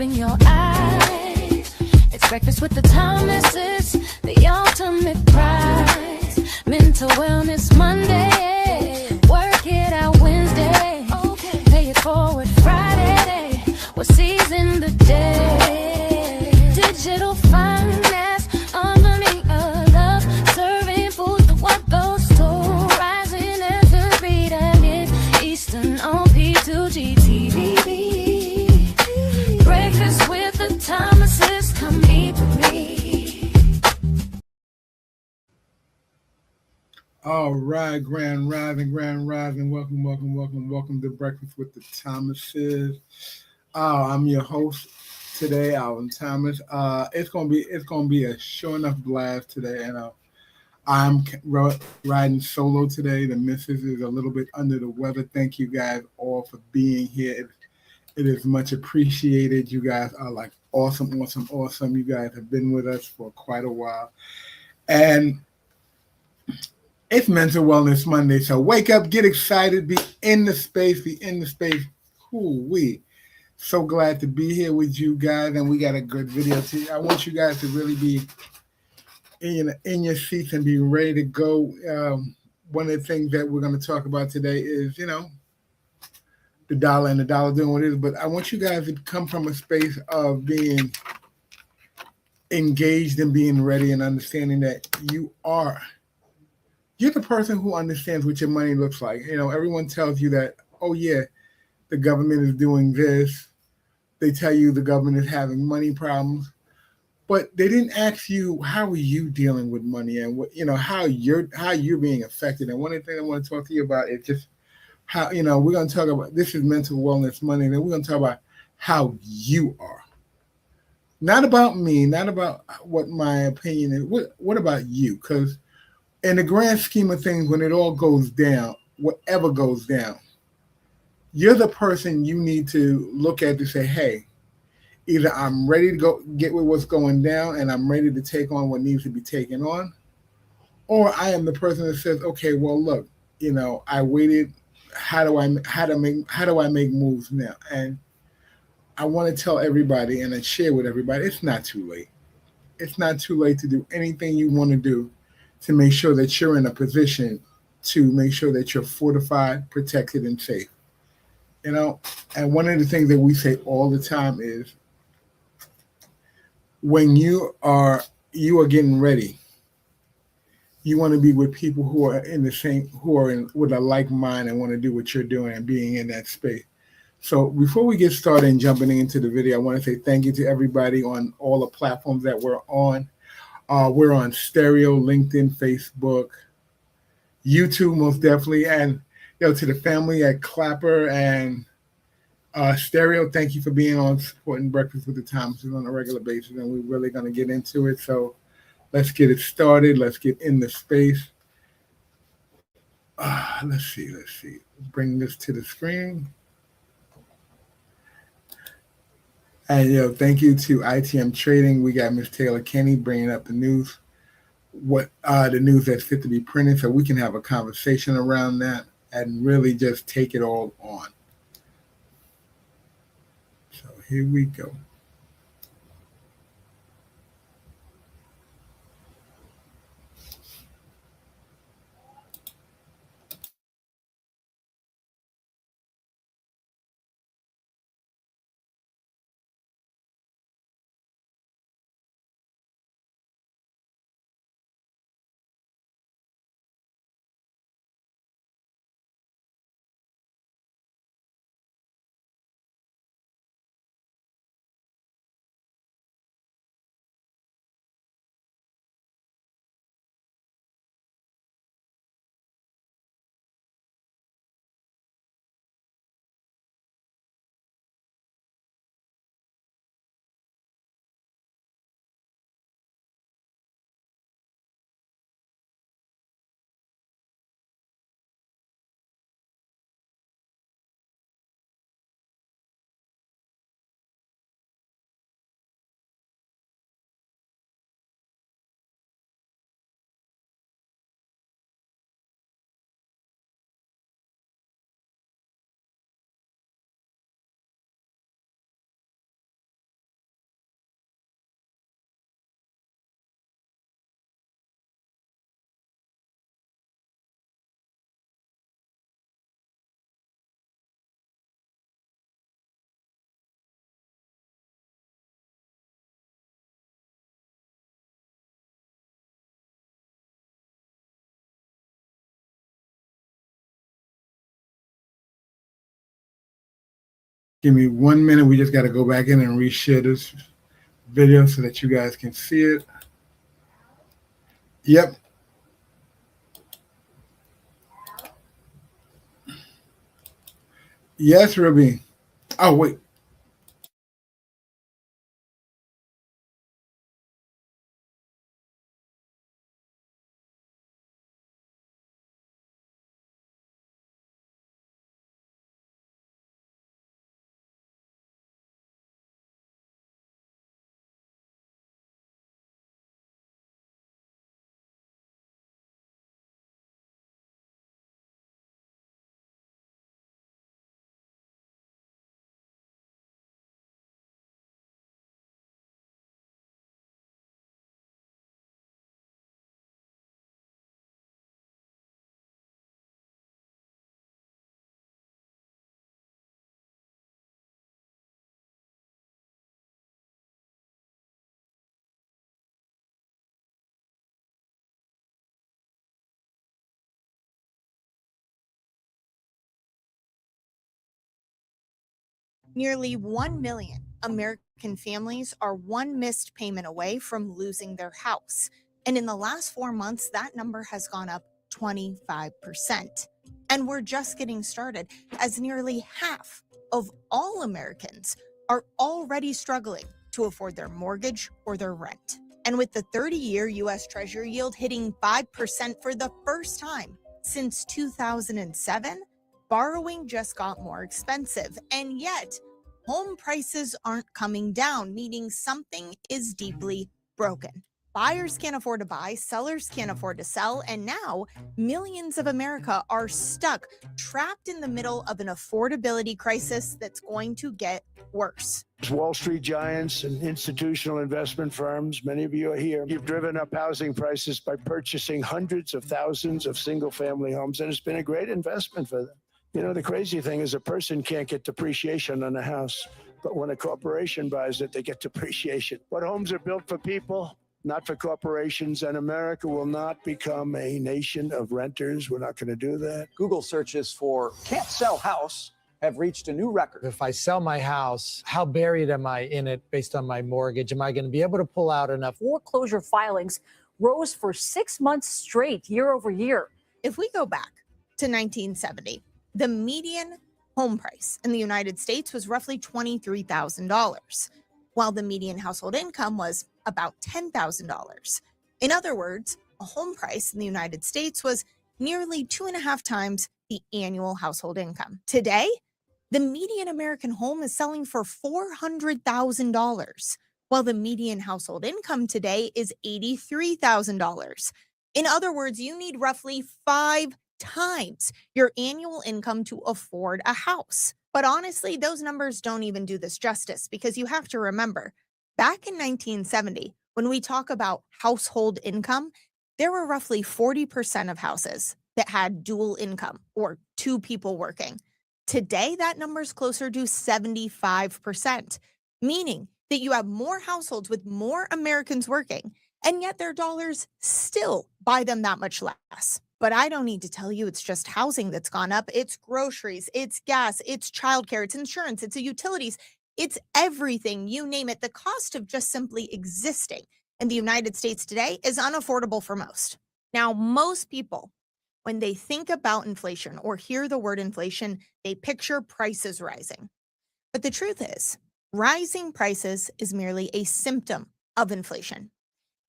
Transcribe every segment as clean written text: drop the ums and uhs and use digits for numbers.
Open your eyes. It's breakfast with the Thomases, the ultimate prize. Mental Wellness Monday, work it out Wednesday, pay it forward Friday, we're seizing the day. Digital finance, unlearning a love, serving food to what goes to, rising as the beat and it's Eastern on P2G TV. Breakfast with the Thomases, come eat with me. All right, Grand Rising, welcome to Breakfast with the Thomases. I'm your host today, Alvin Thomas. It's gonna be a sure enough blast today, and I'm riding solo today. The missus is a little bit under the weather. Thank you guys all for being here. It is much appreciated. You guys are like awesome. You guys have been with us for quite a while, and it's Mental Wellness Monday, so wake up, get excited, be in the space. Ooh-wee. So glad to be here with you guys, and we got a good video too. I want you guys to really be in your seats and be ready to go. One of the things that we're going to talk about today is, the dollar and the dollar doing what it is, but I want you guys to come from a space of being engaged and being ready and understanding that you're the person who understands what your money looks like. Everyone tells you that, oh yeah, the government is doing this. They tell you the government is having money problems, but they didn't ask you, how are you dealing with money and how you're being affected. And one of the things I want to talk to you about is just how, we're going to talk about, this is Mental Wellness Money, and then we're going to talk about how you are. Not about me, not about what my opinion is. What about you? Because in the grand scheme of things, when it all goes down, whatever goes down, you're the person you need to look at to say, hey, either I'm ready to go get with what's going down and I'm ready to take on what needs to be taken on, or I am the person that says, okay, well, look, I waited. How do I make moves now? And I want to tell everybody and I share with everybody, it's not too late. It's not too late to do anything you want to do to make sure that you're in a position to make sure that you're fortified, protected, and safe. And one of the things that we say all the time is when you are getting ready, you want to be with people who are with a like mind and want to do what you're doing and being in that space. So before we get started and jumping into the video, I want to say thank you to everybody on all the platforms that we're on. We're on Stereo, LinkedIn, Facebook, YouTube, most definitely. And to the family at Clapper and Stereo, thank you for being on, supporting Breakfast with the Thomases on a regular basis. And we're really going to get into it. So let's get it started. Let's get in the space. Let's see. Bring this to the screen. And thank you to ITM Trading. We got Miss Taylor Kenny bringing up the news, the news that's fit to be printed, so we can have a conversation around that and really just take it all on. So here we go. Give me 1 minute. We just got to go back in and reshare this video so that you guys can see it. Yep. Yes, Ruby. Oh, wait. Nearly 1 million American families are one missed payment away from losing their house. And in the last 4 months, that number has gone up 25%. And we're just getting started, as nearly half of all Americans are already struggling to afford their mortgage or their rent. And with the 30-year U.S. Treasury yield hitting 5% for the first time since 2007, borrowing just got more expensive, and yet home prices aren't coming down, meaning something is deeply broken. Buyers can't afford to buy, sellers can't afford to sell, and now millions of America are stuck, trapped in the middle of an affordability crisis that's going to get worse. Wall Street giants and institutional investment firms, many of you are here. You've driven up housing prices by purchasing hundreds of thousands of single-family homes, and it's been a great investment for them. You know, the crazy thing is a person can't get depreciation on a house, but when a corporation buys it, they get depreciation. But homes are built for people, not for corporations, and America will not become a nation of renters. We're not going to do that. Google searches for can't sell house have reached a new record. If I sell my house, how buried am I in it based on my mortgage? Am I going to be able to pull out enough? Foreclosure filings rose for 6 months straight, year over year. If we go back to 1970, the median home price in the United States was roughly $23,000, while the median household income was about $10,000. In other words, a home price in the United States was nearly 2.5 times the annual household income. Today, the median American home is selling for $400,000, while the median household income today is $83,000. In other words, you need roughly 5 times your annual income to afford a house. But honestly, those numbers don't even do this justice, because you have to remember, back in 1970, when we talk about household income, there were roughly 40% of houses that had dual income or 2 people working. Today, that number is closer to 75%, meaning that you have more households with more Americans working, and yet their dollars still buy them that much less. But I don't need to tell you it's just housing that's gone up. It's groceries, it's gas, it's childcare, it's insurance, it's utilities, it's everything, you name it. The cost of just simply existing in the United States today is unaffordable for most. Now, most people, when they think about inflation or hear the word inflation, they picture prices rising. But the truth is, rising prices is merely a symptom of inflation.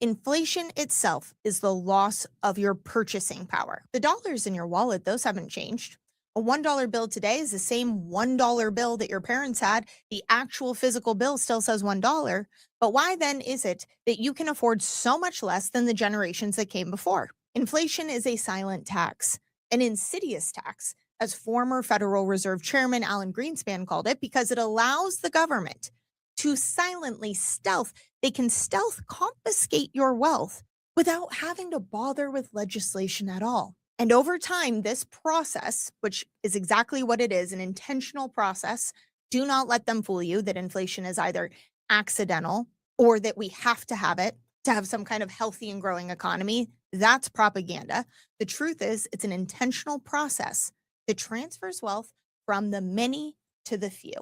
Inflation itself is the loss of your purchasing power. The dollars in your wallet, those haven't changed. A $1 bill today is the same $1 bill that your parents had. The actual physical bill still says $1. But why then is it that you can afford so much less than the generations that came before? Inflation is a silent tax, an insidious tax, as former Federal Reserve Chairman Alan Greenspan called it, because it allows the government to silently they can stealth confiscate your wealth without having to bother with legislation at all. And over time, this process, which is exactly what it is, an intentional process, do not let them fool you that inflation is either accidental or that we have to have it to have some kind of healthy and growing economy. That's propaganda. The truth is, it's an intentional process that transfers wealth from the many to the few.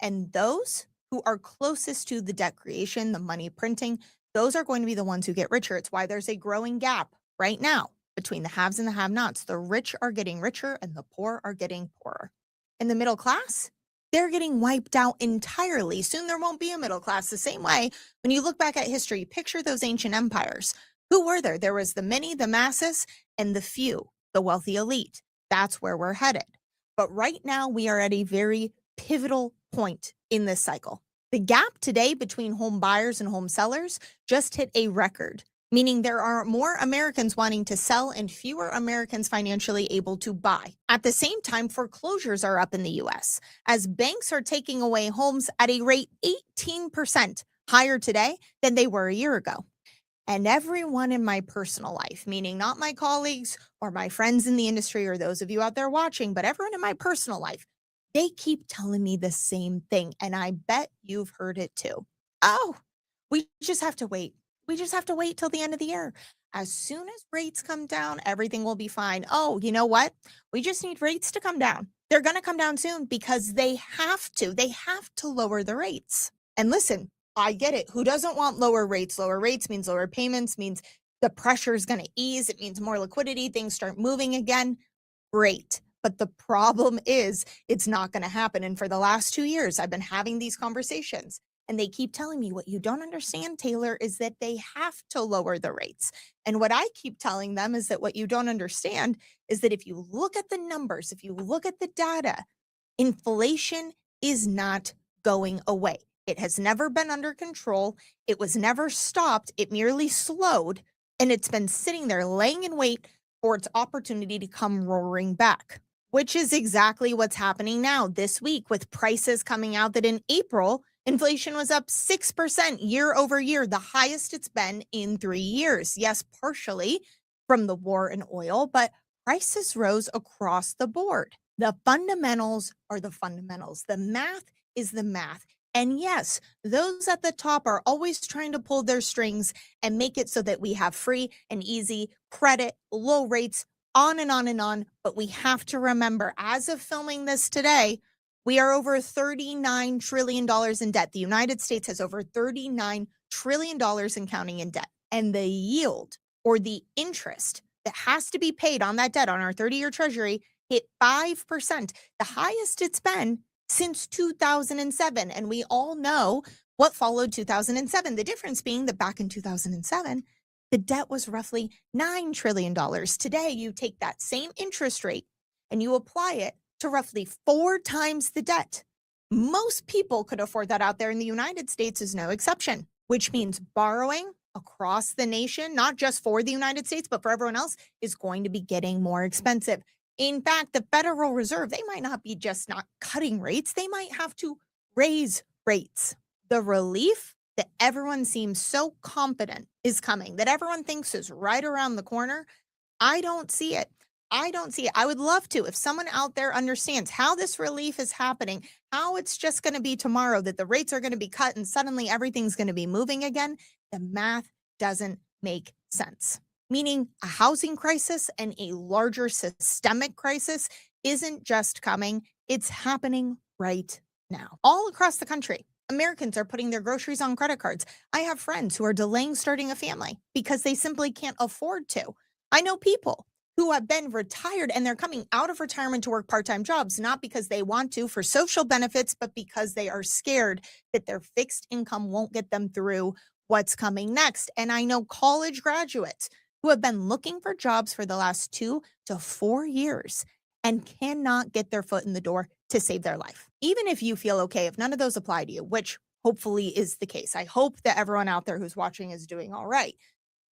And those who are closest to the debt creation, the money printing, those are going to be the ones who get richer. It's why there's a growing gap right now between the haves and the have-nots. The rich are getting richer and the poor are getting poorer. And the middle class, they're getting wiped out entirely. Soon there won't be a middle class. The same way, when you look back at history, picture those ancient empires. Who were there? There was the many, the masses, and the few, the wealthy elite. That's where we're headed. But right now, we are at a very pivotal point in this cycle. The gap today between home buyers and home sellers just hit a record, meaning there are more Americans wanting to sell and fewer Americans financially able to buy. At the same time, foreclosures are up in the US as banks are taking away homes at a rate 18% higher today than they were a year ago. And everyone in my personal life, meaning not my colleagues or my friends in the industry or those of you out there watching, but everyone in my personal life, they keep telling me the same thing. And I bet you've heard it too. Oh, we just have to wait. We just have to wait till the end of the year. As soon as rates come down, everything will be fine. Oh, you know what? We just need rates to come down. They're going to come down soon because they have to. They have to lower the rates. And listen, I get it. Who doesn't want lower rates? Lower rates means lower payments, means the pressure is going to ease. It means more liquidity. Things start moving again. Great. But the problem is it's not going to happen. And for the last 2 years, I've been having these conversations and they keep telling me what you don't understand, Taylor, is that they have to lower the rates. And what I keep telling them is that what you don't understand is that if you look at the numbers, if you look at the data, inflation is not going away. It has never been under control. It was never stopped. It merely slowed, and it's been sitting there laying in wait for its opportunity to come roaring back, which is exactly what's happening now this week with prices coming out that in April, inflation was up 6% year over year, the highest it's been in 3 years. Yes, partially from the war in oil, but prices rose across the board. The fundamentals are the fundamentals. The math is the math. And yes, those at the top are always trying to pull their strings and make it so that we have free and easy credit, low rates, on and on and on. But we have to remember, as of filming this today, we are over $39 trillion in debt. The United States has over $39 trillion and counting in debt. And the yield or the interest that has to be paid on that debt on our 30-year treasury hit 5%, the highest it's been since 2007. And we all know what followed 2007. The difference being that back in 2007, the debt was roughly $9 trillion. Today, you take that same interest rate and you apply it to roughly 4 times the debt. Most people could afford that out there, and the United States is no exception, which means borrowing across the nation, not just for the United States, but for everyone else, is going to be getting more expensive. In fact, the Federal Reserve, they might not be just not cutting rates, they might have to raise rates. The relief that everyone seems so confident is coming, that everyone thinks is right around the corner, I don't see it. I don't see it. I would love to. If someone out there understands how this relief is happening, how it's just going to be tomorrow, that the rates are going to be cut and suddenly everything's going to be moving again, the math doesn't make sense. Meaning a housing crisis and a larger systemic crisis isn't just coming, it's happening right now. All across the country, Americans are putting their groceries on credit cards. I have friends who are delaying starting a family because they simply can't afford to. I know people who have been retired and they're coming out of retirement to work part-time jobs, not because they want to for social benefits, but because they are scared that their fixed income won't get them through what's coming next. And I know college graduates who have been looking for jobs for the last 2 to 4 years and cannot get their foot in the door to save their life. Even if you feel okay, if none of those apply to you, which hopefully is the case, I hope that everyone out there who's watching is doing all right.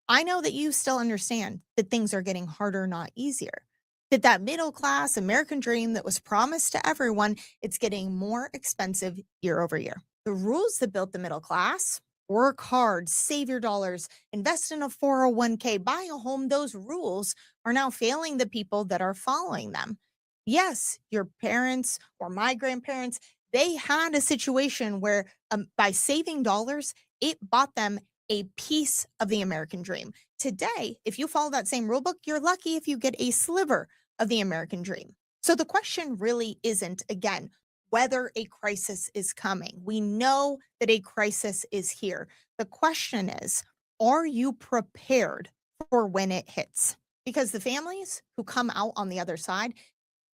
I know that you still understand that things are getting harder, not easier. That middle class American dream that was promised to everyone, it's getting more expensive year over year. The rules that built the middle class, work hard, save your dollars, invest in a 401k, buy a home, those rules are now failing the people that are following them. Yes, your parents or my grandparents, they had a situation where by saving dollars, it bought them a piece of the American dream. Today, if you follow that same rule book, you're lucky if you get a sliver of the American dream. So the question really isn't, again, whether a crisis is coming. We know that a crisis is here. The question is, are you prepared for when it hits? Because the families who come out on the other side,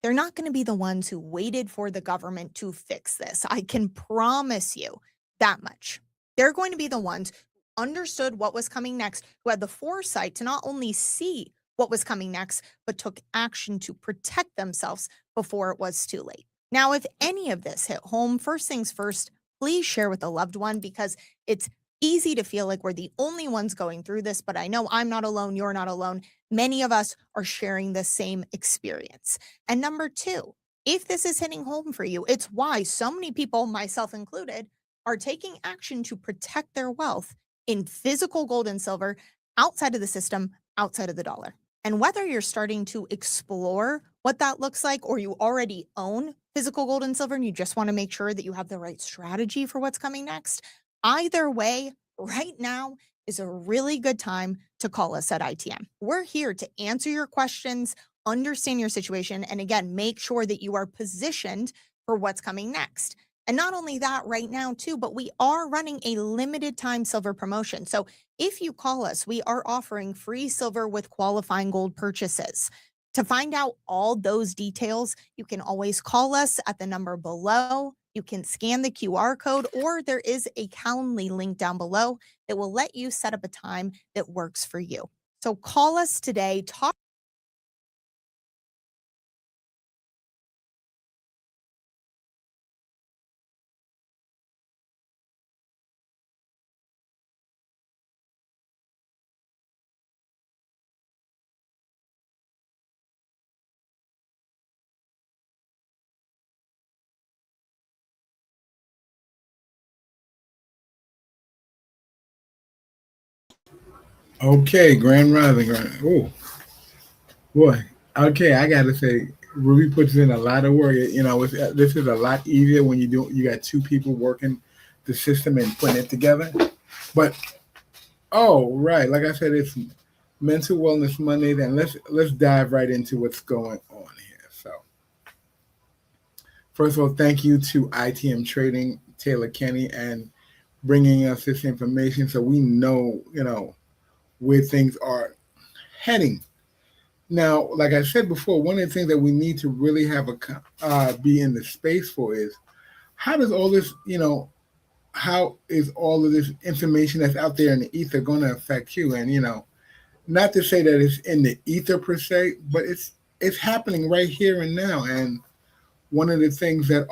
they're not going to be the ones who waited for the government to fix this. I can promise you that much. They're going to be the ones who understood what was coming next, who had the foresight to not only see what was coming next, but took action to protect themselves before it was too late. Now, if any of this hit home, first things first, please share with a loved one, because it's easy to feel like we're the only ones going through this, but I know I'm not alone. You're not alone. Many of us are sharing the same experience. And number two, if this is hitting home for you, it's why so many people, myself included, are taking action to protect their wealth in physical gold and silver outside of the system, outside of the dollar. And whether you're starting to explore what that looks like, or you already own physical gold and silver and you just want to make sure that you have the right strategy for what's coming next, either way, right now is a really good time to call us at ITM. We're here to answer your questions, understand your situation, and again, make sure that you are positioned for what's coming next. And not only that, right now too, but we are running a limited time silver promotion. So if you call us, we are offering free silver with qualifying gold purchases. To find out all those details, you can always call us at the number below. You can scan the QR code, or there is a Calendly link down below that will let you set up a time that works for you. So call us today, talk. Okay, Grand Rising. Oh, boy. Okay, I got to say, Ruby puts in a lot of work. This is a lot easier when you got two people working the system and putting it together. But, oh, right. Like I said, it's Mental Wellness Monday. Then let's dive right into what's going on here. So, first of all, thank you to ITM Trading, Taylor Kenny, and bringing us this information so we know, where things are heading. Now, like I said before, one of the things that we need to really have be in the space for is how does all this, how is all of this information that's out there in the ether going to affect you? And, not to say that it's in the ether per se, but it's happening right here and now. And one of the things that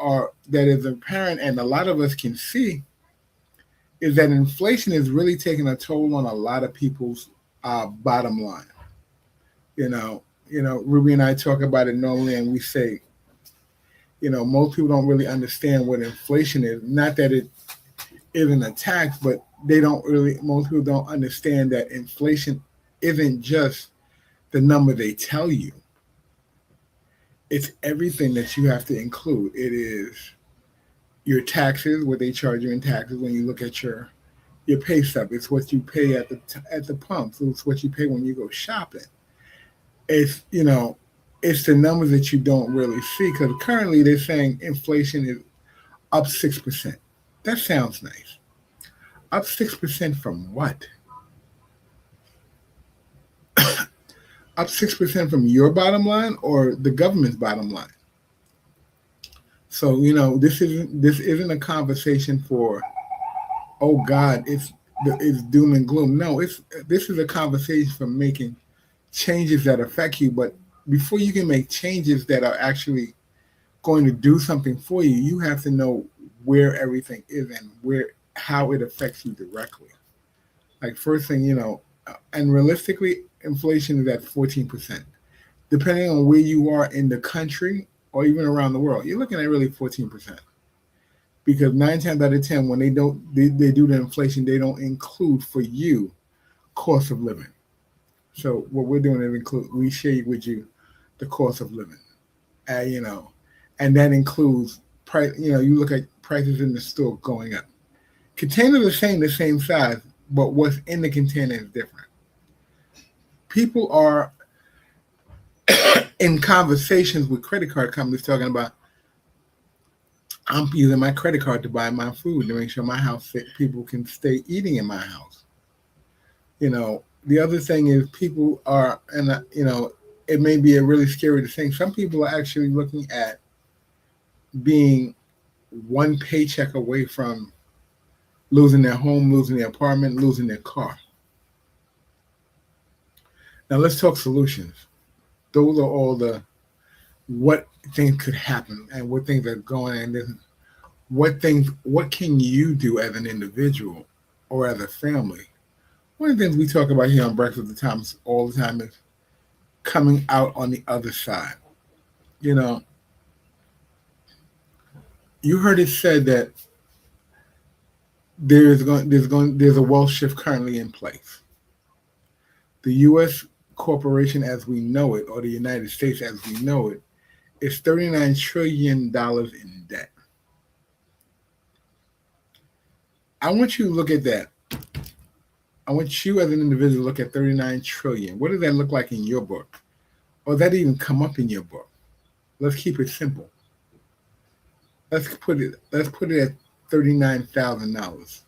is apparent and a lot of us can see is that inflation is really taking a toll on a lot of people's bottom line. Ruby and I talk about it normally, and we say, most people don't really understand what inflation is. Not that it isn't a tax, but most people don't understand that inflation isn't just the number they tell you. It's everything that you have to include. It is your taxes, what they charge you in taxes when you look at your pay stub. It's what you pay at the pumps. It's what you pay when you go shopping. It's the numbers that you don't really see, because currently they're saying inflation is up 6%. That sounds nice. Up 6% from what? Up 6% from your bottom line or the government's bottom line? So this isn't a conversation for, oh God, it's doom and gloom. No, this is a conversation for making changes that affect you. But before you can make changes that are actually going to do something for you, you have to know where everything is and how it affects you directly. Like, first thing, and realistically, inflation is at 14%. Depending on where you are in the country or even around the world, you're looking at really 14%. Because 9 times out of 10, when they do the inflation, they don't include for you cost of living. So what we're doing is we share with you the cost of living, and that includes price. You look at prices in the store going up. Containers are the same size, but what's in the container is different. People are in conversations with credit card companies talking about, I'm using my credit card to buy my food to make sure my house people can stay eating in my house. The other thing is people are, and it may be a really scary thing. Some people are actually looking at being one paycheck away from losing their home, losing their apartment, losing their car. Now let's talk solutions. Those are all the what things could happen and what things are going and what can you do as an individual or as a family. One of the things we talk about here on Breakfast with the Times all the time is coming out on the other side. You heard it said that there's a wealth shift currently in place. The U.S. corporation as we know it, or the United States as we know it, is $39 trillion in debt. I want you to look at that. I want you as an individual to look at 39 trillion. What does that look like in your book? Or does that even come up in your book? Let's keep it simple. Let's put it at $39,000.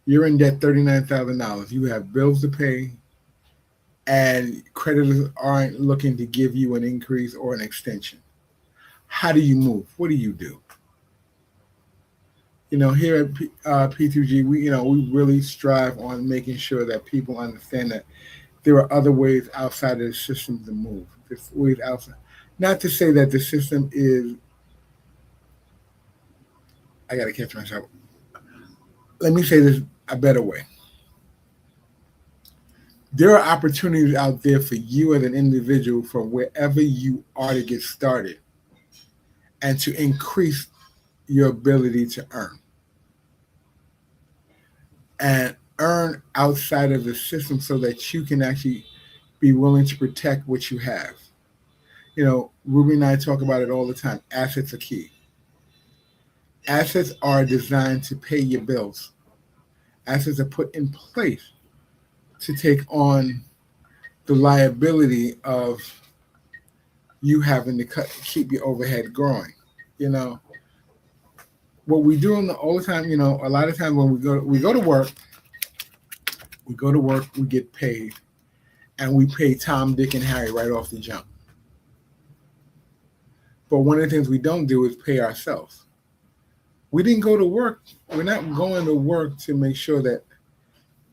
You're in debt $39,000. You have bills to pay, and creditors aren't looking to give you an increase or an extension. How do you move? What do you do? Here at P2G, we really strive on making sure that people understand that there are other ways outside of the system to move. There's ways outside. Not to say that the system is. I got to catch myself. Let me say this a better way. There are opportunities out there for you as an individual from wherever you are to get started and to increase your ability to earn. And earn outside of the system so that you can actually be willing to protect what you have. Ruby and I talk about it all the time. Assets are key. Assets are designed to pay your bills. Assets are put in place to take on the liability of you having to keep your overhead growing. What we do all the time, a lot of times when we go to work, we get paid, and we pay Tom, Dick, and Harry right off the jump. But one of the things we don't do is pay ourselves. We didn't go to work. We're not going to work to make sure that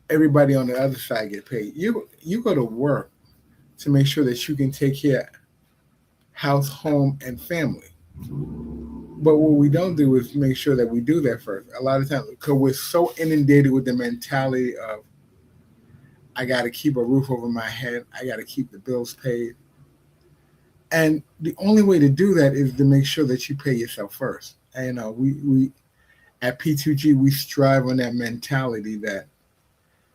everybody on the other side get paid. You go to work to make sure that you can take care of house, home, and family. But what we don't do is make sure that we do that first. A lot of times, because we're so inundated with the mentality of, I got to keep a roof over my head. I got to keep the bills paid. And the only way to do that is to make sure that you pay yourself first. And we at P2G, we strive on that mentality that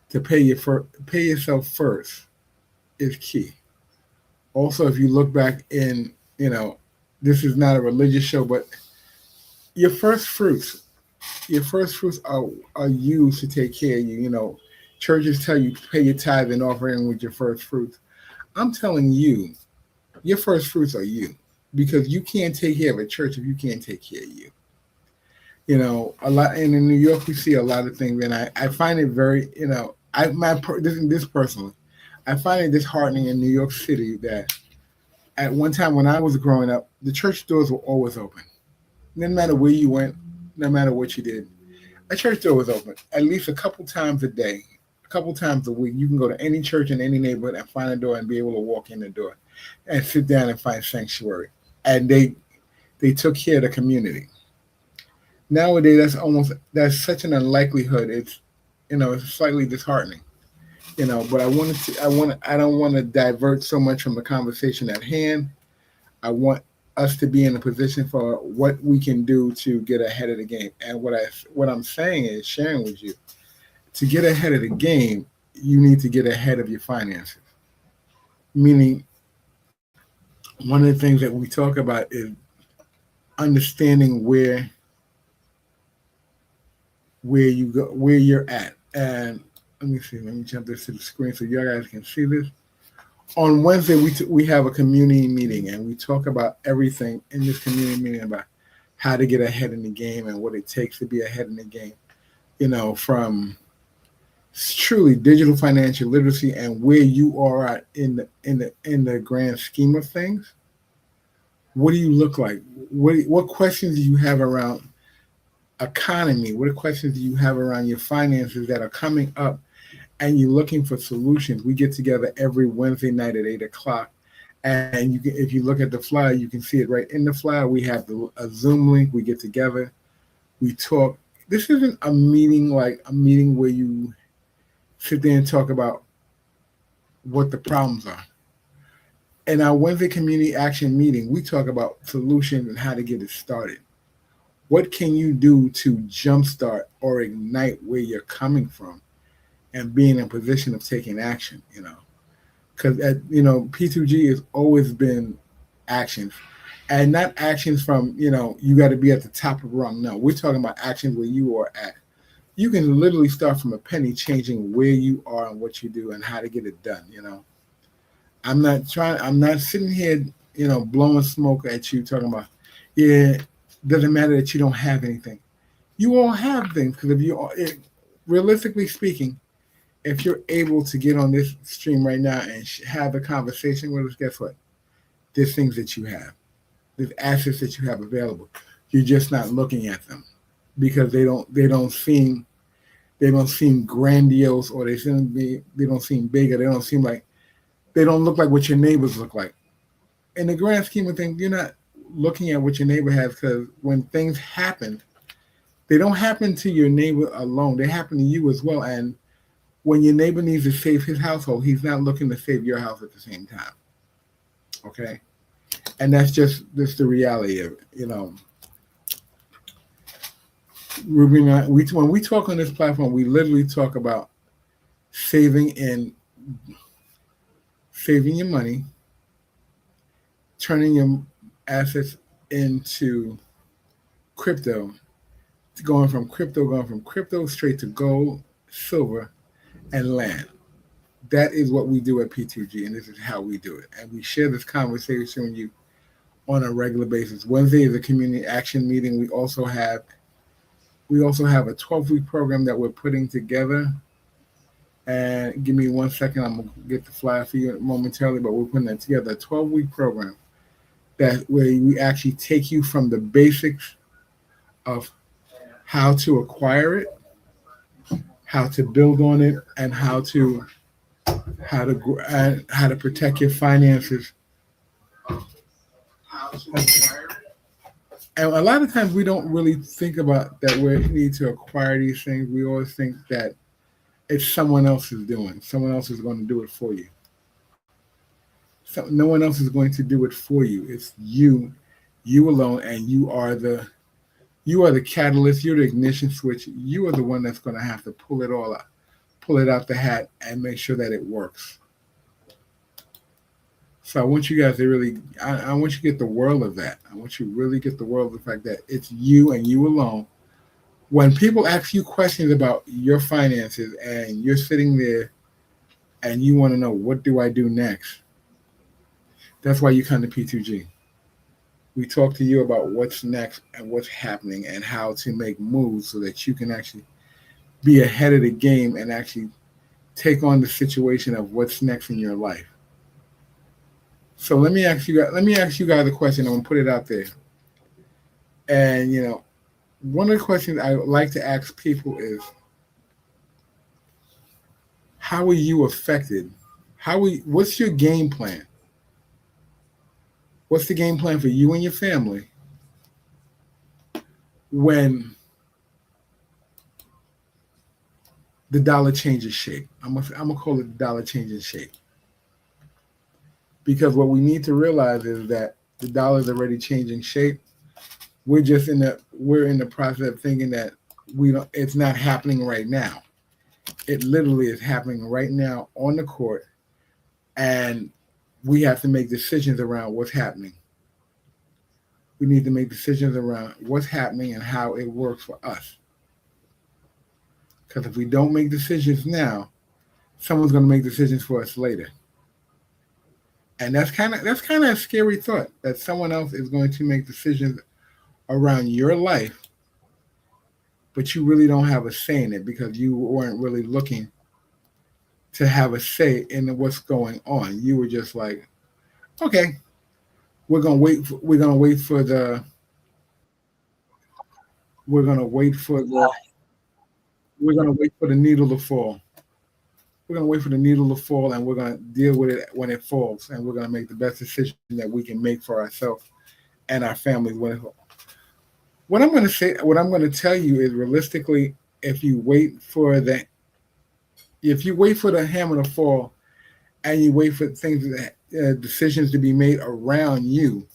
to pay yourself first is key. Also, if you look back in, this is not a religious show, but your first fruits are used to take care of you. Churches tell you to pay your tithe and offering with your first fruits. I'm telling you, your first fruits are you, because you can't take care of a church if you can't take care of you. A lot, and in New York we see a lot of things, and I find it very, this personally, I find it disheartening in New York City that at one time when I was growing up, the church doors were always open. No matter where you went, no matter what you did, a church door was open at least a couple times a day, a couple times a week. You can go to any church in any neighborhood and find a door and be able to walk in the door and sit down and find sanctuary. And they took care of the community. Nowadays, that's such an unlikelihood. It's slightly disheartening. But I don't want to divert so much from the conversation at hand. I want us to be in a position for what we can do to get ahead of the game. And what I'm saying is sharing with you, to get ahead of the game, you need to get ahead of your finances. Meaning, one of the things that we talk about is understanding where you're at. And let me jump this to the screen so you guys can see this. On Wednesday, we have a community meeting, and we talk about everything in this community meeting about how to get ahead in the game and what it takes to be ahead in the game. From truly digital financial literacy and where you are at in the grand scheme of things. What do you look like? What questions do you have around economy? What questions do you have around your finances that are coming up and you're looking for solutions? We get together every Wednesday night at 8:00. And if you look at the flyer, you can see it right in the flyer. We have a Zoom link. We get together. We talk. This isn't a meeting like a meeting where you sit there and talk about what the problems are. In our Wednesday community action meeting, we talk about solutions and how to get it started. What can you do to jumpstart or ignite where you're coming from and be in a position of taking action, Because, P2G has always been actions. And not actions from, you got to be at the top of the rung. No, we're talking about actions where you are at. You can literally start from a penny, changing where you are and what you do and how to get it done, I'm not sitting here, blowing smoke at you, talking about, doesn't matter that you don't have anything. You all have things, because realistically speaking, if you're able to get on this stream right now and have a conversation with us, guess what? There's things that you have. There's assets that you have available. You're just not looking at them because they don't seem grandiose, or they don't seem big, or they don't look like what your neighbors look like. In the grand scheme of things, you're not looking at what your neighbor has, because when things happen, they don't happen to your neighbor alone. They happen to you as well. And when your neighbor needs to save his household, he's not looking to save your house at the same time. Okay? And that's just the reality of it, Ruby and I, when we talk on this platform, we literally talk about saving your money, turning your assets into crypto, going from crypto straight to gold, silver, and land. That is what we do at P2G, and this is how we do it. And we share this conversation with you on a regular basis. Wednesday is a community action meeting. We also have a 12-week program that we're putting together. And give me 1 second, I'm going to get the flyer for you momentarily, but we're putting that together, a 12-week program where we actually take you from the basics of how to acquire it, how to build on it, and how to protect your finances. And a lot of times we don't really think about that we need to acquire these things. We always think that it's someone else is doing. Someone else is going to do it for you. So no one else is going to do it for you. It's you alone, and you are the catalyst. You're the ignition switch. You are the one that's going to have to pull it out the hat, and make sure that it works. So I want you guys to really, I want you to get the world of that. I want you to really get the world of the fact that it's you and you alone. When people ask you questions about your finances and you're sitting there and you want to know, what do I do next? That's why you come to P2G. We talk to you about what's next and what's happening and how to make moves so that you can actually be ahead of the game and actually take on the situation of what's next in your life. So let me ask you guys a question. I'm going to put it out there. And, one of the questions I like to ask people is, how are you affected? What's your game plan? What's the game plan for you and your family when the dollar changes shape? I'm gonna call it the dollar changes shape. Because what we need to realize is that the dollar is already changing shape. We're in the process of thinking that it's not happening right now. It literally is happening right now on the court, and we have to make decisions around what's happening. We need to make decisions around what's happening and how it works for us. Because if we don't make decisions now, someone's going to make decisions for us later. And that's kind of a scary thought, that someone else is going to make decisions around your life, but you really don't have a say in it because you weren't really looking to have a say in what's going on. You were just like, okay, we're gonna wait. We're gonna wait for the. We're gonna wait for the. We're gonna wait for the needle to fall. We're gonna wait for the needle to fall, and we're gonna deal with it when it falls, and we're gonna make the best decision that we can make for ourselves and our families when it falls. What I'm gonna say, what I'm gonna tell you is realistically, if you wait for the, if you wait for the hammer to fall, and you wait for things, decisions to be made around you,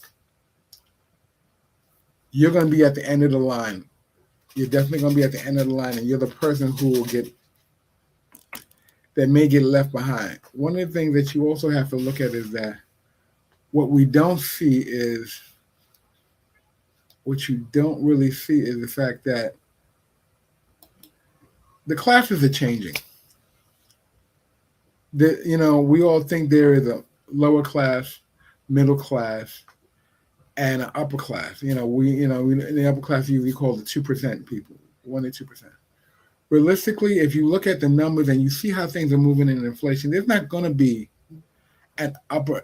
you're gonna be at the end of the line. You're definitely gonna be at the end of the line, and you're the person who will get that may get left behind. One of the things that you also have to look at is that what we don't see is, what you don't really see is the fact that the classes are changing. We all think there is a lower class, middle class, and an upper class. In the upper class, we call the 2% people, 1 to 2%. Realistically, if you look at the numbers and you see how things are moving in inflation, there's not going to be an upper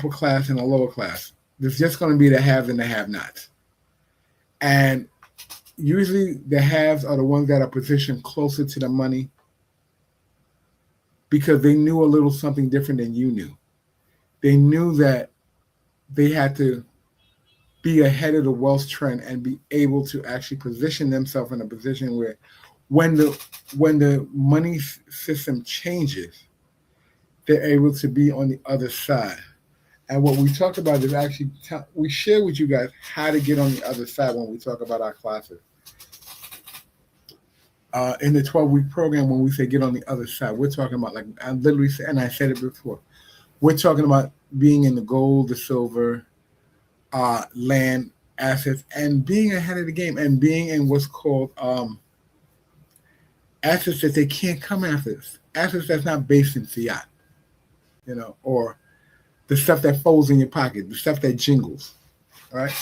class and a lower class. There's just going to be the haves and the have-nots. And usually the haves are the ones that are positioned closer to the money because they knew a little something different than you knew. They knew that they had to be ahead of the wealth trend and be able to actually position themselves in a position where when the money system changes, they're able to be on the other side. And what we talk about is actually, we share with you guys how to get on the other side when we talk about our classes. In the 12-week program, when we say get on the other side, we're talking about, like I literally said, and I said it before, we're talking about being in the gold, the silver, land, assets, and being ahead of the game, and being in what's called assets that they can't come after. Assets that's not based in fiat, or the stuff that folds in your pocket, the stuff that jingles, right?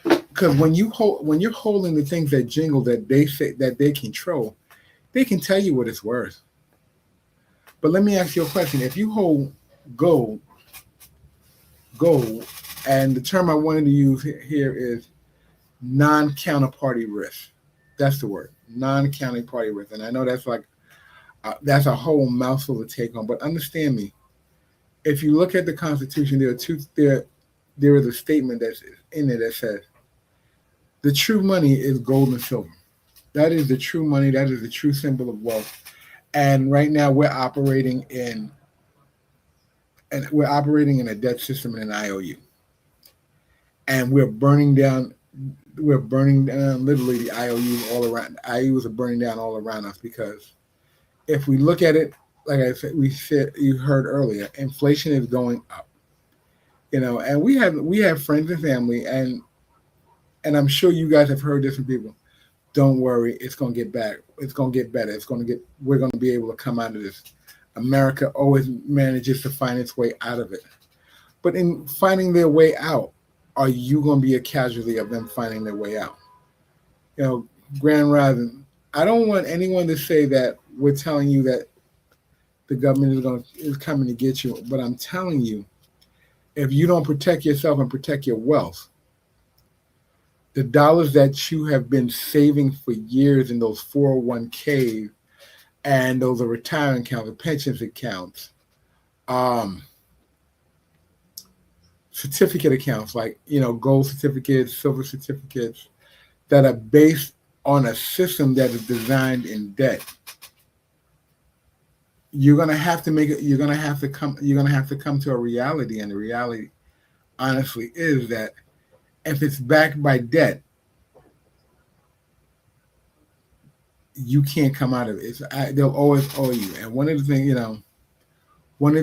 Because when you're holding the things that jingle, that they say that they control, they can tell you what it's worth. But let me ask you a question: if you hold gold, and the term I wanted to use here is non-counterparty risk. That's the word, non-counterparty risk. And I know that's like that's a whole mouthful to take on, but understand me. If you look at the Constitution, there is a statement that's in it that says the true money is gold and silver. That is the true money. That is the true symbol of wealth. And right now we're operating in a debt system and an IOU. And we're burning down literally the IOUs all around. The IOUs are burning down all around us because if we look at it, like I said, you heard earlier, inflation is going up. And we have friends and family, and I'm sure you guys have heard this from people. Don't worry, it's gonna get back. It's gonna get better. We're gonna be able to come out of this. America always manages to find its way out of it. But in finding their way out, are you gonna be a casualty of them finding their way out? Grand Rising, I don't want anyone to say that we're telling you that the government is coming to get you, but I'm telling you, if you don't protect yourself and protect your wealth, the dollars that you have been saving for years in those 401ks and those are retirement accounts, pensions accounts, certificate accounts like gold certificates, silver certificates that are based on a system that is designed in debt. You're gonna have to come to a reality, and the reality, honestly, is that if it's backed by debt, you can't come out of it. They'll always owe you. And one of the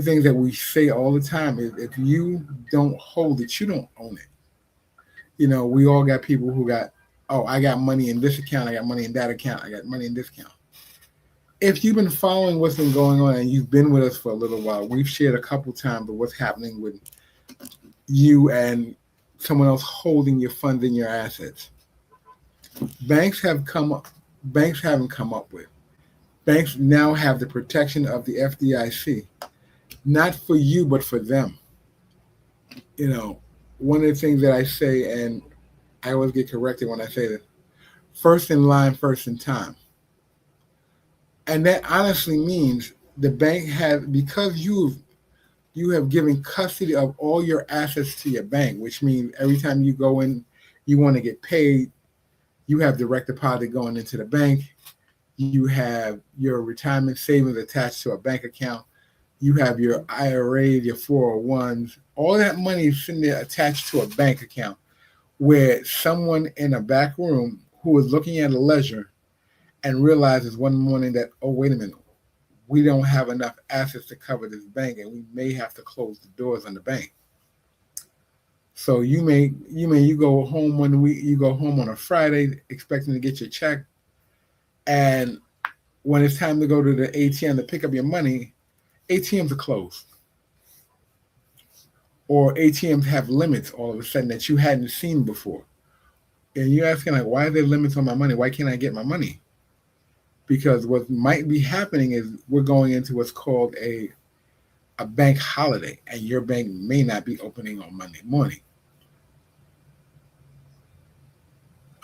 things that we say all the time is if you don't hold it, you don't own it. We all got people who got, I got money in this account, I got money in that account, I got money in this account. If you've been following what's been going on and you've been with us for a little while, we've shared a couple times of what's happening with you and someone else holding your funds and your assets. banks haven't come up with. Banks now have the protection of the FDIC, not for you, but for them. You know, one of the things that I say, and I always get corrected when I say this, first in line, first in time. And that honestly means the bank has, because you have given custody of all your assets to your bank, which means every time you go in, you want to get paid, you have direct deposit going into the bank. You have your retirement savings attached to a bank account. You have your IRAs, your 401s. All that money is sitting there attached to a bank account where someone in a back room who is looking at a ledger and realizes one morning that, oh, wait a minute, we don't have enough assets to cover this bank and we may have to close the doors on the bank. So you go home one week, you go home on a Friday expecting to get your check, and when it's time to go to the ATM to pick up your money, ATMs are closed. Or ATMs have limits all of a sudden that you hadn't seen before. And you're asking, like, why are there limits on my money? Why can't I get my money? Because what might be happening is we're going into what's called a bank holiday, and your bank may not be opening on Monday morning.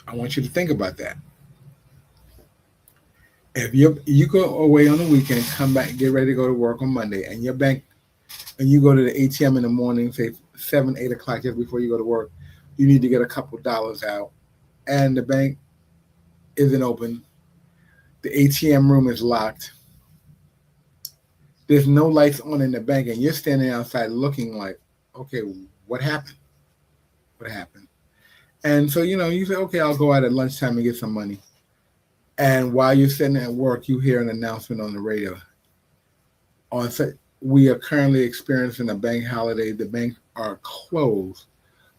I want you to think about that. If you go away on the weekend, come back, get ready to go to work on Monday, and your bank, and you go to the ATM in the morning, say 7, 8 o'clock just before you go to work, you need to get a couple dollars out, and the bank isn't open. The ATM room is locked. There's no lights on in the bank, and you're standing outside looking like, okay, what happened? What happened? And so, you say, okay, I'll go out at lunchtime and get some money. And while you're sitting at work, you hear an announcement on the radio. We are currently experiencing a bank holiday. The banks are closed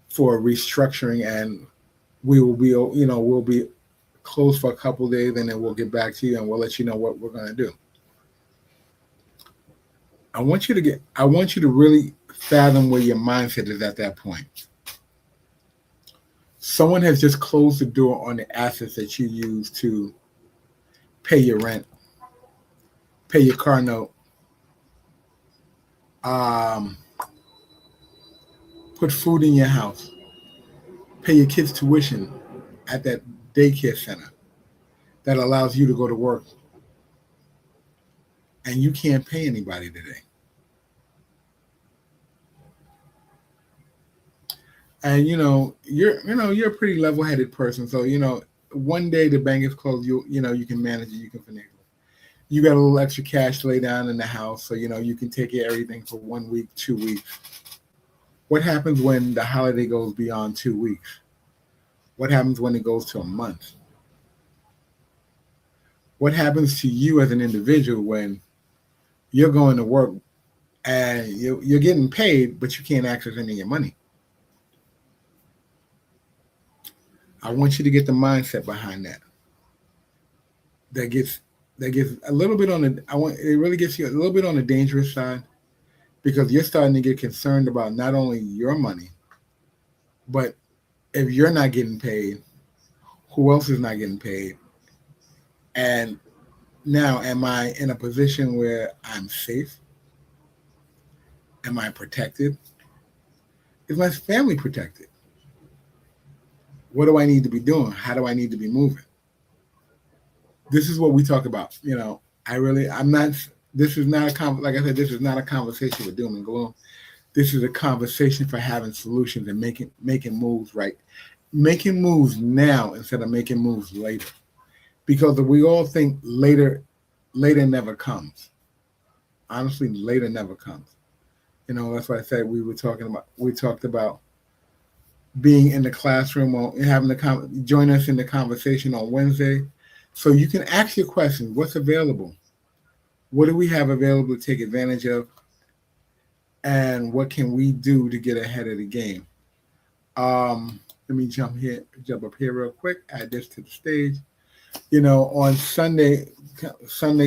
for restructuring, and we will be, we'll be closed for a couple of days, and then we'll get back to you and we'll let you know what we're going to do. I want you to really fathom where your mindset is at that point. Someone has just closed the door on the assets that you use to pay your rent, pay your car note, put food in your house, pay your kids' tuition at that daycare center that allows you to go to work. And you can't pay anybody today. And you're a pretty level-headed person, so one day the bank is closed, you can manage it, you can finagle it. You got a little extra cash to lay down in the house, so you can take care of everything for 1 week, 2 weeks. What happens when the holiday goes beyond 2 weeks? What happens when it goes to a month? What happens to you as an individual when you're going to work and you're getting paid, but you can't access any of your money? I want you to get the mindset behind that. That gets a little bit on the. It really gets you a little bit on the dangerous side, because you're starting to get concerned about not only your money, but if you're not getting paid, who else is not getting paid? And now, am I in a position where I'm safe? Am I protected? Is my family protected? What do I need to be doing? How do I need to be moving? This is what we talk about. This is not a conversation with doom and gloom. This is a conversation for having solutions and making moves right. Making moves now instead of making moves later. Because we all think later never comes. Honestly, later never comes. That's why I said we talked about being in the classroom or join us in the conversation on Wednesday, so you can ask your questions. What's available? What do we have available to take advantage of? And what can we do to get ahead of the game? Let me jump up here real quick, add this to the stage. On Sunday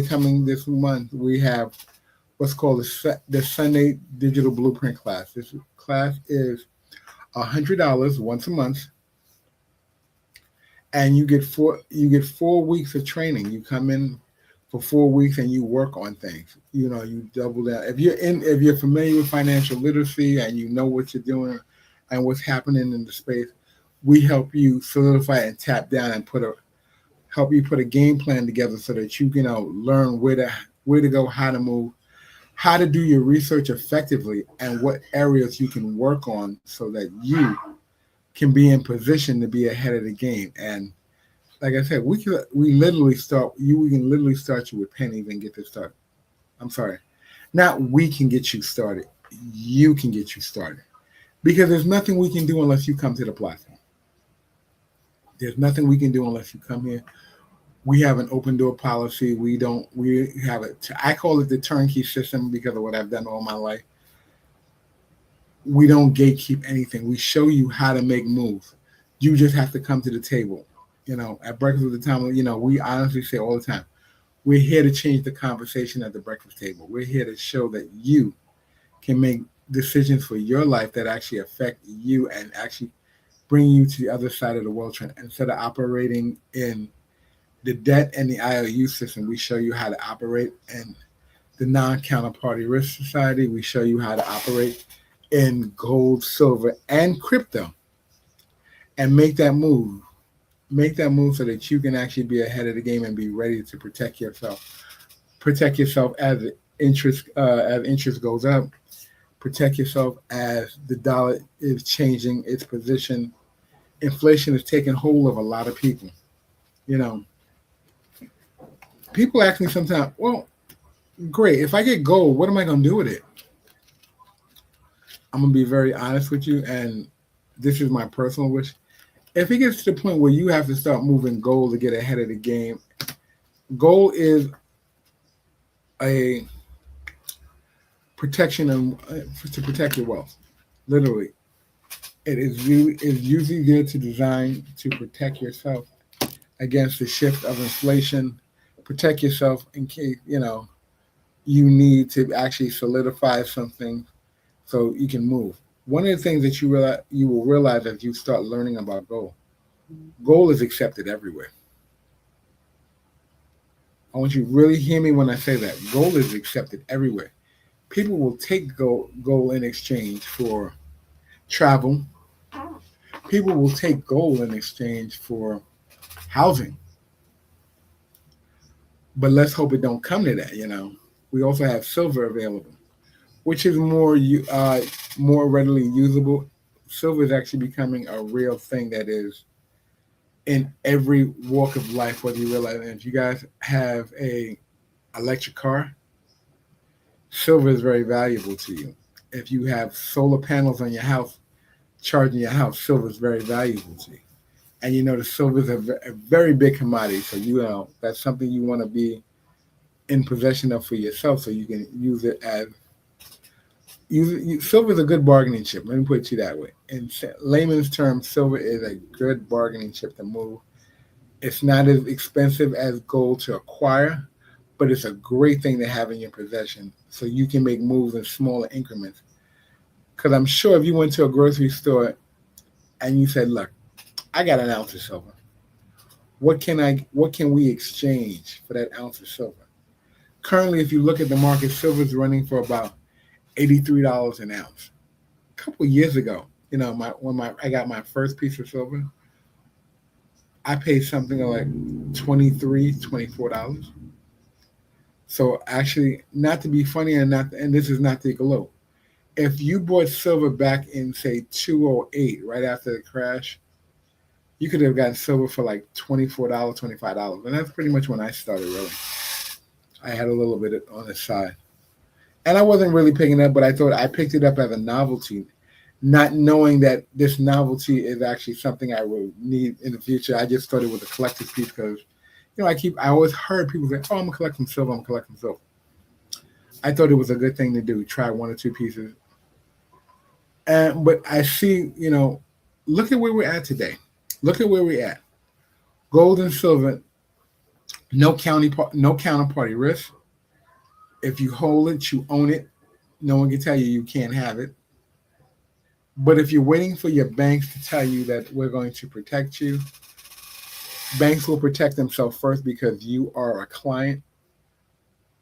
coming this month, we have what's called the Sunday Digital Blueprint class. This class is $100 once a month, and you get 4 weeks of training. You come in for 4 weeks and you work on things. You know, you double down. If you're familiar with financial literacy and you know what you're doing and what's happening in the space, we help you solidify and tap down and help you put a game plan together so that you can learn where to go, how to move, how to do your research effectively, and what areas you can work on so that you can be in position to be ahead of the game. And like I said, we can literally start you with pennies and get this started. I'm sorry. Not we can get you started. You can get you started. Because there's nothing we can do unless you come to the platform. There's nothing we can do unless you come here. We have an open door policy. We have I call it the turnkey system because of what I've done all my life. We don't gatekeep anything. We show you how to make moves. You just have to come to the table. You know, at Breakfast with the Tom, we honestly say all the time, we're here to change the conversation at the breakfast table. We're here to show that you can make decisions for your life that actually affect you and actually bring you to the other side of the world trend. Instead of operating in the debt and the IOU system, we show you how to operate in the non-counterparty risk society. We show you how to operate in gold, silver, and crypto, and make that move so that you can actually be ahead of the game and be ready to protect yourself as interest goes up, protect yourself as the dollar is changing its position. Inflation is taking hold of a lot of people. People ask me sometimes, well, great, if I get gold, what am I going to do with it? I'm going to be very honest with you, and this is my personal wish. If it gets to the point where you have to start moving gold to get ahead of the game, gold is a protection to protect your wealth. Literally, it is usually good to design to protect yourself against the shift of inflation. Protect yourself in case you need to actually solidify something so you can move. One of the things that you will realize as you start learning about gold is accepted everywhere. I want you to really hear me when I say that. Gold is accepted everywhere. People will take gold in exchange for travel. People will take gold in exchange for housing. But let's hope it don't come to that, We also have silver available, which is more readily usable. Silver is actually becoming a real thing that is in every walk of life, whether you realize it. If you guys have a electric car, silver is very valuable to you. If you have solar panels on your house, charging your house, silver is very valuable to you. And the silver is a very big commodity, so that's something you want to be in possession of for yourself, so you can use it as silver is a good bargaining chip. Let me put it to you that way. In layman's terms, silver is a good bargaining chip to move. It's not as expensive as gold to acquire, but it's a great thing to have in your possession so you can make moves in smaller increments. Because I'm sure if you went to a grocery store and you said, look, I got an ounce of silver. What can we exchange for that ounce of silver? Currently, if you look at the market, silver is running for about $83 an ounce. A couple of years ago, when I got my first piece of silver, I paid something like $23, $24. So actually, not to be funny and this is not to gloat. If you bought silver back in, say, 2008, right after the crash, you could have gotten silver for like $24, $25. And that's pretty much when I started, really. I had a little bit on the side. And I wasn't really picking it up, but I thought I picked it up as a novelty, not knowing that this novelty is actually something I will need in the future. I just thought it was a collector's piece because, I always heard people say, oh, I'm collecting silver, I thought it was a good thing to do, try one or two pieces. But I see, look at where we're at today. Look at where we're at. Gold and silver, no counterparty risk. If you hold it, you own it. No one can tell you can't have it. But if you're waiting for your banks to tell you that we're going to protect you, Banks will protect themselves first because you are a client.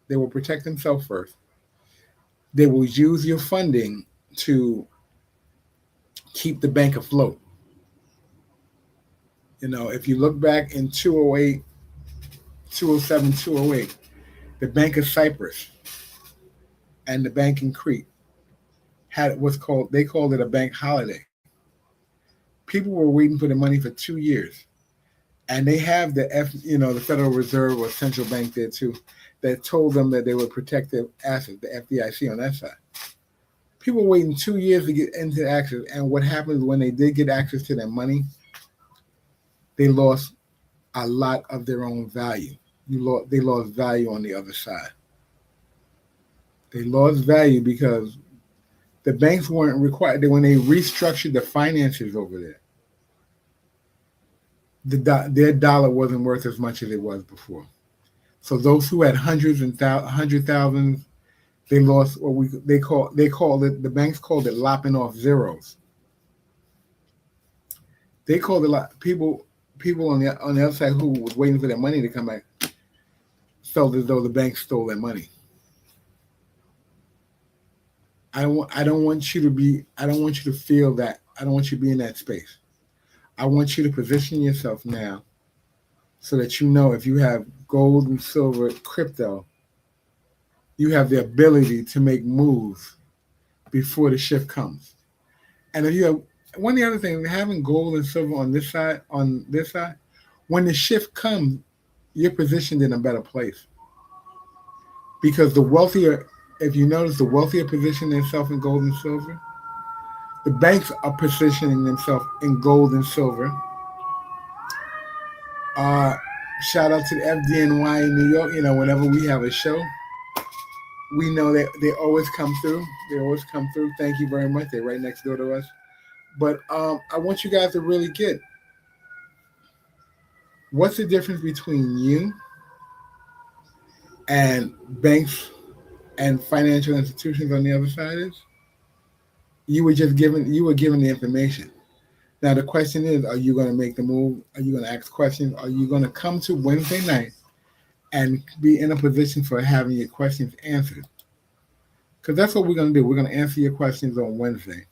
They will protect themselves first. They will use your funding to keep the bank afloat. If you look back in 208, 207, 208, the Bank of Cyprus and the bank in Crete had they called it a bank holiday. People were waiting for the money for 2 years. And they have the the Federal Reserve or central bank there too, that told them that they would protect their assets, the FDIC on that side. People were waiting 2 years to get into access. And what happens when they did get access to their money, they lost a lot of their own value. They lost value on the other side. They lost value because the banks weren't required. When they restructured the finances over there, their dollar wasn't worth as much as it was before. So those who had hundred thousands, they lost what they called it. The banks called it lopping off zeros. They called it people on the other side who was waiting for their money to come back felt as though the bank stole their money. I don't want you to feel that. I don't want you to be in that space. I want you to position yourself now so that if you have gold and silver, crypto, you have the ability to make moves before the shift comes. And if you have one of the other things, having gold and silver on this side, when the shift comes, you're positioned in a better place. Because if you notice, the wealthier position themselves in gold and silver, the banks are positioning themselves in gold and silver. Shout out to the FDNY in New York. Whenever we have a show, we know that they always come through. Thank you very much. They're right next door to us. But I want you guys to really get what's the difference between you and banks and financial institutions on the other side is you were given the information. Now the question is, are you going to make the move? Are you going to ask questions? Are you going to come to Wednesday night and be in a position for having your questions answered? Because that's what we're going to do. We're going to answer your questions on Wednesday.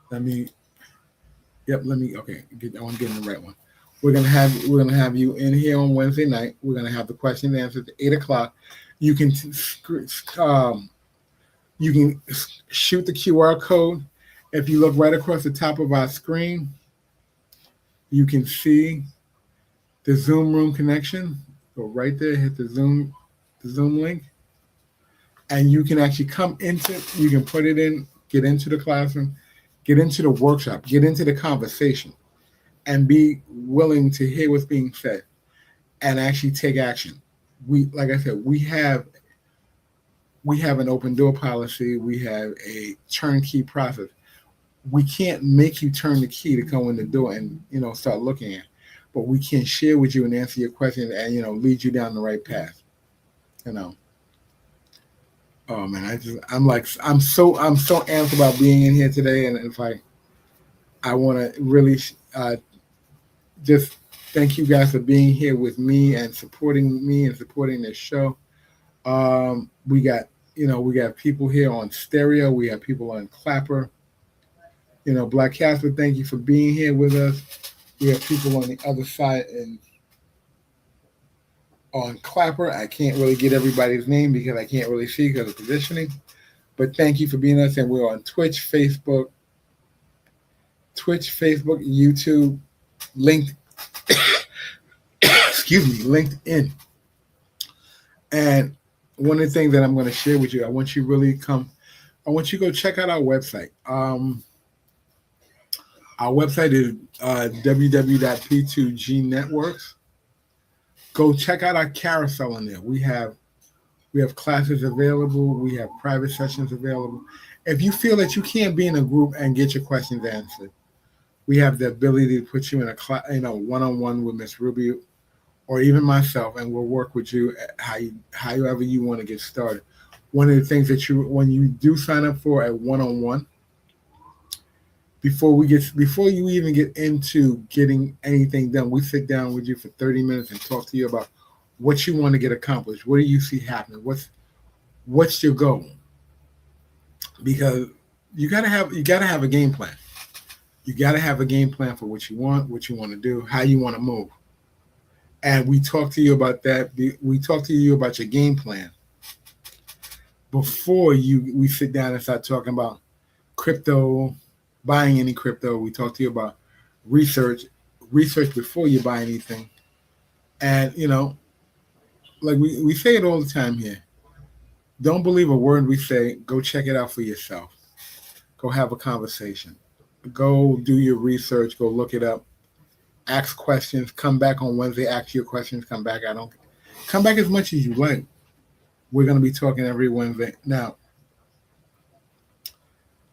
I want to get in the right one. We're gonna have you in here on Wednesday night. We're gonna have the questions answered at 8:00. You can shoot the QR code. If you look right across the top of our screen, you can see the Zoom room connection. Go right there, hit the Zoom link, and you can actually come into. You can put it in, get into the classroom, get into the workshop, get into the conversation, and be willing to hear what's being said and actually take action. Like I said, we have an open door policy. We have a turnkey process. We can't make you turn the key to go in the door and start looking at, but we can share with you and answer your questions and lead you down the right path. Oh man, I'm so amped about being in here today, and it's like I want to really just thank you guys for being here with me and supporting this show. We got people here on stereo. We have people on Clapper. Black Casper, thank you for being here with us. We have people on the other side and on Clapper. I can't really get everybody's name because I can't really see because of positioning. But thank you for being with us. And we're on Twitch, Facebook, YouTube, LinkedIn. And one of the things that I'm going to share with you, I want you to go check out our website. Our website is www.p2gnetworks. Go check out our carousel in there. We have classes available. We have private sessions available. If you feel that you can't be in a group and get your questions answered, we have the ability to put you in a one-on-one with Miss Ruby or even myself, and we'll work with you however you want to get started. One of the things that when you do sign up for a one-on-one, before you even get into getting anything done, we sit down with you for 30 minutes and talk to you about what you want to get accomplished. What do you see happening? What's your goal? Because you gotta have a game plan. You gotta have a game plan for what you want to do, how you want to move. And we talk to you about that. We talk to you about your game plan before we sit down and start talking about crypto, buying any crypto. We talk to you about research before you buy anything. And like we say it all the time here. Don't believe a word we say. Go check it out for yourself. Go have a conversation. Go do your research. Go look it up. Ask questions. Come back on Wednesday. Ask your questions. Come back. Come back as much as you like. We're going to be talking every Wednesday. Now,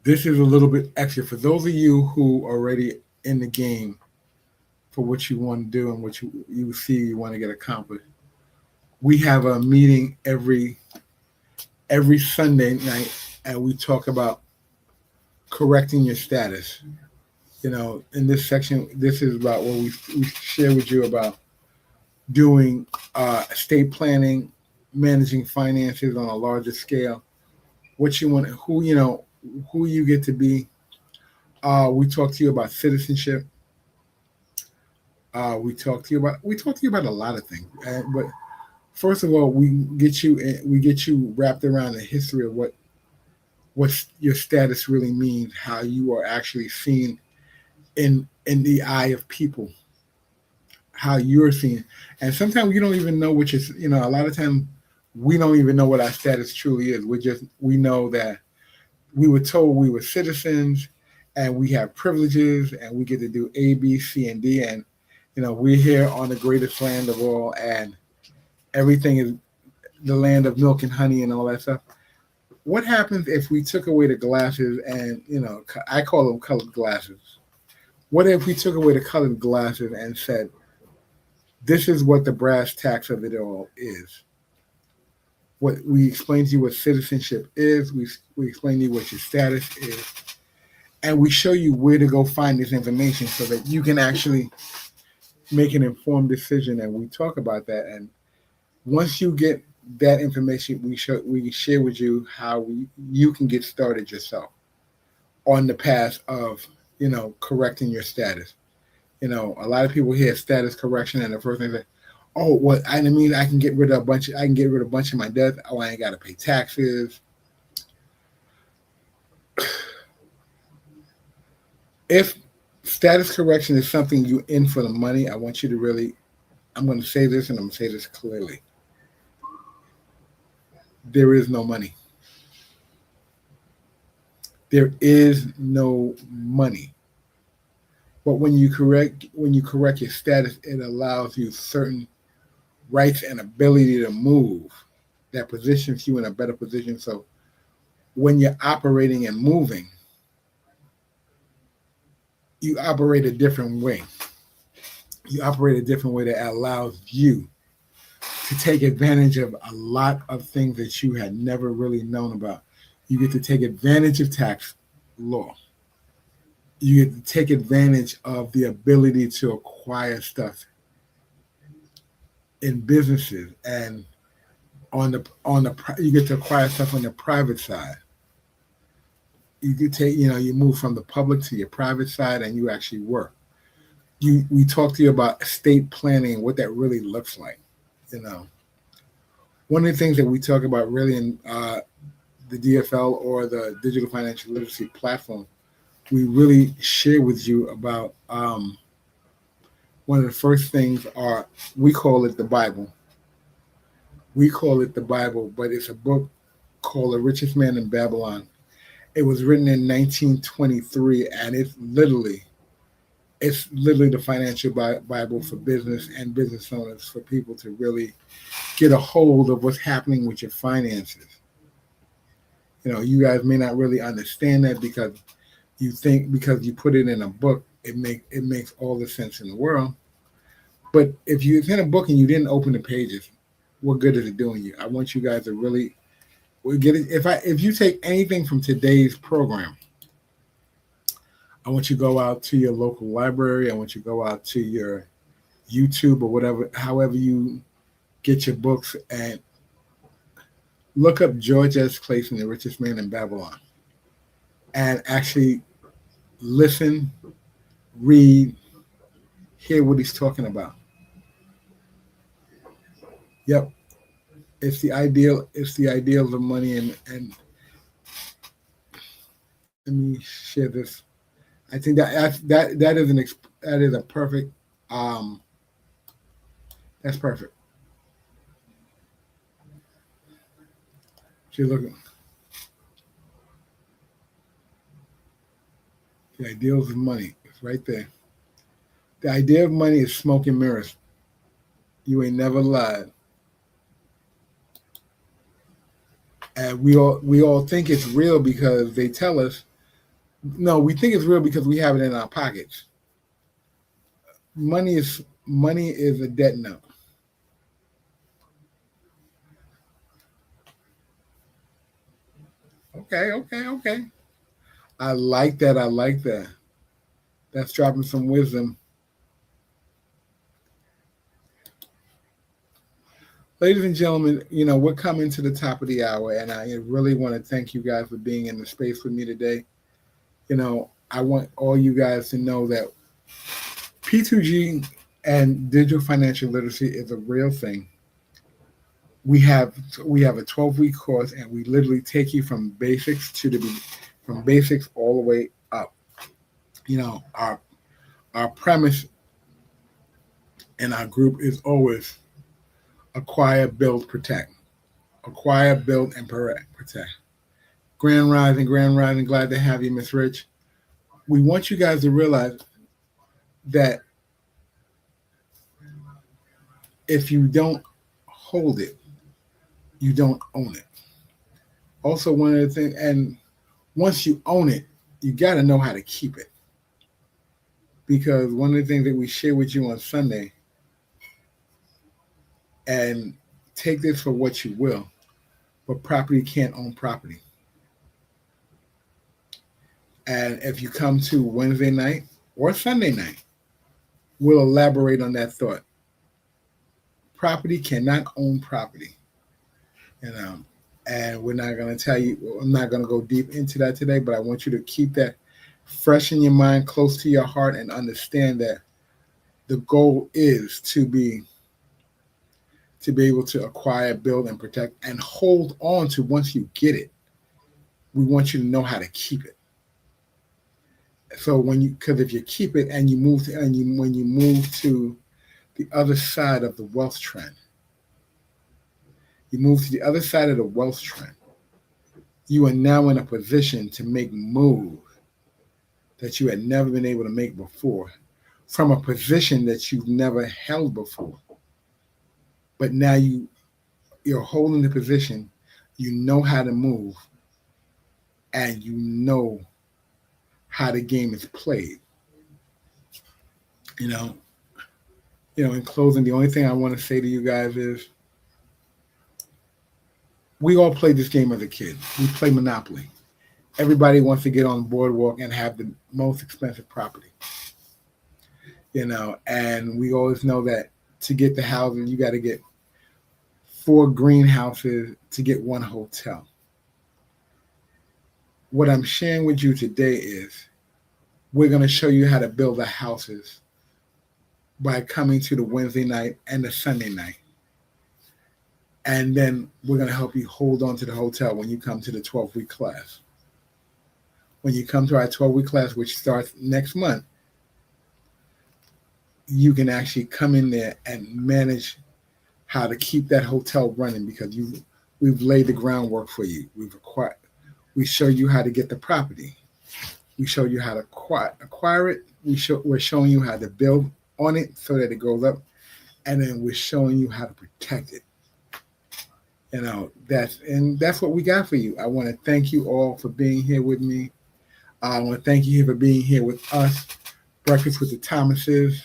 this is a little bit extra for those of you who are already in the game for what you want to do and what you see you want to get accomplished. We have a meeting every Sunday night, and we talk about correcting your status. In this section, this is about what we share with you about doing estate planning, managing finances on a larger scale, what you want, who you get to be. We talk to you about citizenship. We talk to you about a lot of things. But first of all, we get you wrapped around the history of what your status really means, how you are actually seen in the eye of people, how you're seen. And sometimes you don't even know a lot of times we don't even know what our status truly is. We know that we were told we were citizens and we have privileges and we get to do A, B, C, and D. And, we're here on the greatest land of all, and everything is the land of milk and honey and all that stuff. What happens if we took away the glasses and, I call them colored glasses. What if we took away the colored glasses and said, this is what the brass tacks of it all is? What we explain to you what citizenship is, we explain to you what your status is, and we show you where to go find this information so that you can actually make an informed decision, and we talk about that. And once you get that information, we share with you how you can get started yourself on the path of correcting your status. A lot of people hear status correction, and the first thing they oh, what I mean, I can get rid of a bunch of my debt. Oh, I ain't got to pay taxes. If status correction is something you're in for the money, I want you to really, I'm going to say this, and I'm going to say this clearly. There is no money. There is no money. But when you correct your status, it allows you certain rights and ability to move that positions you in a better position. So when you're operating and moving, you operate a different way. You operate a different way that allows you to take advantage of a lot of things that you had never really known about. You get to take advantage of tax law. You get to take advantage of the ability to acquire stuff in businesses, and you get to acquire stuff on the private side. You can take, you move from the public to your private side, and you actually work. We talk to you about estate planning and what that really looks like. One of the things that we talk about really in the D.F.L or the Digital Financial Literacy platform, we really share with you about one of the first things we call it the Bible. We call it the Bible, but it's a book called The Richest Man in Babylon. It was written in 1923, and it's literally the financial Bible for business and business owners, for people to really get a hold of what's happening with your finances. You guys may not really understand that because you think because you put it in a book, it makes all the sense in the world. But if it's in a book and you didn't open the pages, what good is it doing you? I want you guys to really get it. If you take anything from today's program, I want you to go out to your local library. I want you to go out to your YouTube or whatever, however you get your books, and look up George S. Clason, The Richest Man in Babylon, and actually listen, read, hear what he's talking about. Yep. It's the ideal of money, and let me share this. I think that is a perfect that's perfect. So you're looking. The ideals of money. It's right there. The idea of money is smoke and mirrors. You ain't never lied. And we all think it's real because they tell us. No, we think it's real because we have it in our pockets. Money is a debt note. Okay. I like that. That's dropping some wisdom. Ladies and gentlemen, we're coming to the top of the hour, and I really want to thank you guys for being in the space with me today. I want all you guys to know that P2G and digital financial literacy is a real thing. We have a 12-week course, and we literally take you from basics from basics all the way up. Our premise in our group is always acquire, build, protect. Acquire, build, and protect. Grand Rising, glad to have you, Miss Rich. We want you guys to realize that if you don't hold it, you don't own it. Also, one of the things, and once you own it, you got to know how to keep it. Because one of the things that we share with you on Sunday, and take this for what you will, but property can't own property. And if you come to Wednesday night or Sunday night, we'll elaborate on that thought. Property cannot own property. And we're not going to tell you, I'm not going to go deep into that today, but I want you to keep that fresh in your mind, close to your heart, and understand that the goal is to be able to acquire, build, and protect, and hold on to. Once you get it, we want you to know how to keep it. So because if you keep it and when you move to the other side of the wealth trend, you are now in a position to make moves that you had never been able to make before, from a position that you've never held before. But now you're holding the position, you know how to move, and you know how the game is played. In closing, the only thing I want to say to you guys is we all played this game as a kid. We play Monopoly. Everybody wants to get on the boardwalk and have the most expensive property. And we always know that to get the houses, you got to get 4 greenhouses to get 1 hotel. What I'm sharing with you today is we're going to show you how to build the houses by coming to the Wednesday night and the Sunday night. And then we're going to help you hold on to the hotel when you come to the 12-week class. When you come to our 12-week class, which starts next month, you can actually come in there and manage how to keep that hotel running, because we've laid the groundwork for you. We show you how to get the property. We show you how to acquire it. We're showing you how to build on it so that it goes up, and then we're showing you how to protect it. That's what we got for you. I want to thank you all for being here with me. I want to thank you for being here with us. Breakfast with the Thomases.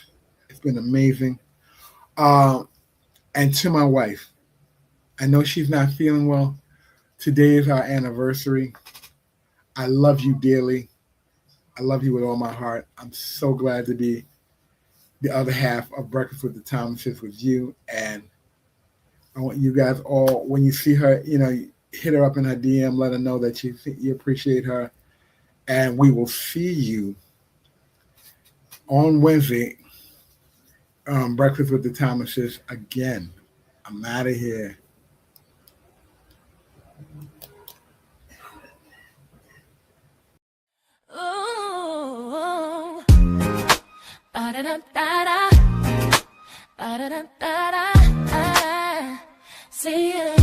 It's been amazing. And to my wife, I know she's not feeling well. Today is our anniversary. I love you dearly. I love you with all my heart. I'm so glad to be the other half of Breakfast with the Thomases with you. And I want you guys all, when you see her, hit her up in her DM, let her know that you appreciate her. And we will see you on Wednesday, Breakfast with the Thomases again. I'm out of here. Ooh, ba-da-da-da-da, ba-da-da-da-da, see you.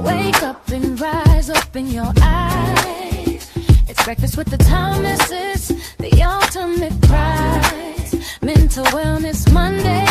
Wake up and rise up in your eyes. It's Breakfast with the Thomases, the ultimate prize. Mental Wellness Monday.